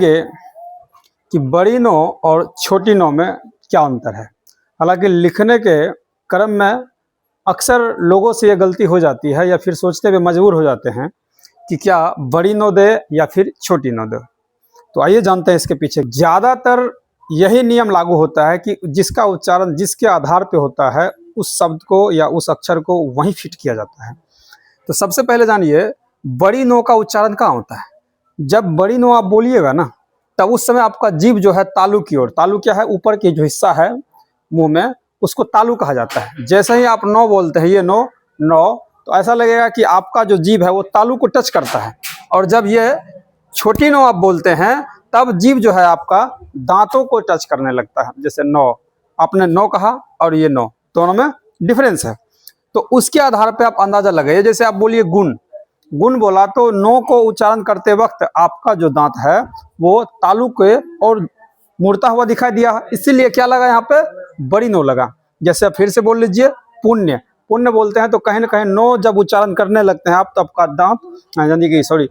कि बड़ी नो और छोटी नो में क्या अंतर है। हालांकि लिखने के क्रम में अक्सर लोगों से ये गलती हो जाती है या फिर सोचते हुए मजबूर हो जाते हैं कि क्या बड़ी नो दे या फिर छोटी नो दे। तो आइए जानते हैं इसके पीछे। ज़्यादातर यही नियम लागू होता है कि जिसका उच्चारण जिसके आधार पे होता है उस शब्द को या उस अक्षर को वहीं फिट किया जाता है। तो सबसे पहले जानिए बड़ी नो का उच्चारण कहाँ होता है। जब बड़ी नो आप बोलिएगा ना तब उस समय आपका जीभ जो है तालु की ओर, तालु क्या है, ऊपर की जो हिस्सा है मुंह में, उसको तालु कहा जाता है। जैसे ही आप नो बोलते हैं, ये नो नो, तो ऐसा लगेगा कि आपका जो जीभ है वो तालु को टच करता है। और जब ये छोटी नो आप बोलते हैं तब जीभ जो है आपका दांतों को टच करने लगता है। जैसे नो, आपने नो कहा और ये नो, दोनों में डिफरेंस है। तो उसके आधार पे आप अंदाजा लगाइए। जैसे आप बोलिए गुण, गुण बोला तो नो को उच्चारण करते वक्त आपका जो दांत है वो तालु के और मुड़ता हुआ दिखाई दिया है, इसीलिए क्या लगा यहाँ पे, बड़ी नो लगा। जैसे आप फिर से बोल लीजिए पुण्य, पुण्य बोलते हैं तो कहीं ना कहीं नो जब उच्चारण करने लगते हैं आप तो आपका दांत यानी कि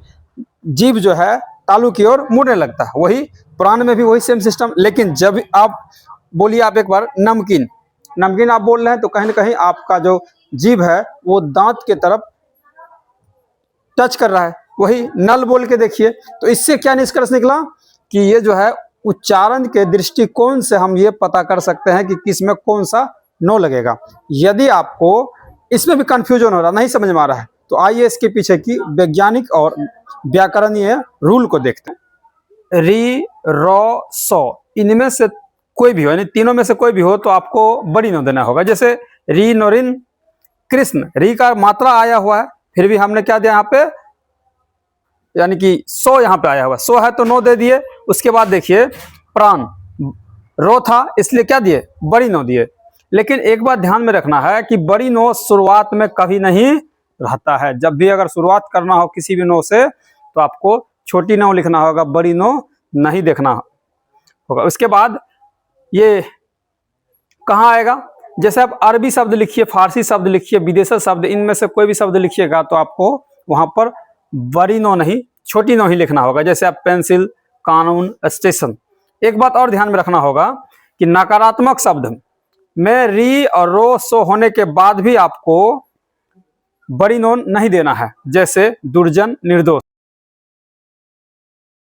जीभ जो है तालु की ओर मुड़ने लगता है। वही पुराण में भी वही सेम सिस्टम। लेकिन जब आप बोलिए, आप एक बार नमकीन, नमकीन आप बोल रहे हैं तो कहीं ना कहीं आपका जो जीभ है वो दांत के तरफ टच कर रहा है। वही नल बोल के देखिए। तो इससे क्या निष्कर्ष निकला कि ये जो है उच्चारण के दृष्टिकोण से हम ये पता कर सकते हैं कि किस में कौन सा नो लगेगा। यदि आपको इसमें भी कंफ्यूजन हो रहा, नहीं समझ में आ रहा है, तो आइए इसके पीछे की वैज्ञानिक और व्याकरणीय रूल को देखते हैं। री, रो, सो, इनमें से कोई भी हो, यानी तीनों में से कोई भी हो तो आपको बड़ी नो देना होगा। जैसे री नोरिन कृष्ण, री का मात्रा आया हुआ है, फिर भी हमने क्या दिया यहाँ पे, यानी कि सो यहाँ पे आया हुआ, सो है तो नो दे दिए। उसके बाद देखिए प्राण, रो था इसलिए क्या दिए, बड़ी नो दिए। लेकिन एक बात ध्यान में रखना है कि बड़ी नो शुरुआत में कभी नहीं रहता है। जब भी अगर शुरुआत करना हो किसी भी नो से तो आपको छोटी नो लिखना होगा, बड़ी नो नहीं देखना होगा। उसके बाद ये कहाँ आएगा, जैसे आप अरबी शब्द लिखिए, फारसी शब्द लिखिए, विदेशी शब्द, इनमें से कोई भी शब्द लिखिएगा तो आपको वहां पर बड़ी नो नहीं छोटी नो ही लिखना होगा। जैसे आप पेंसिल, कानून, स्टेशन। एक बात और ध्यान में रखना होगा कि नकारात्मक शब्द में री और रो सो होने के बाद भी आपको बड़ी नो नहीं देना है। जैसे दुर्जन, निर्दोष।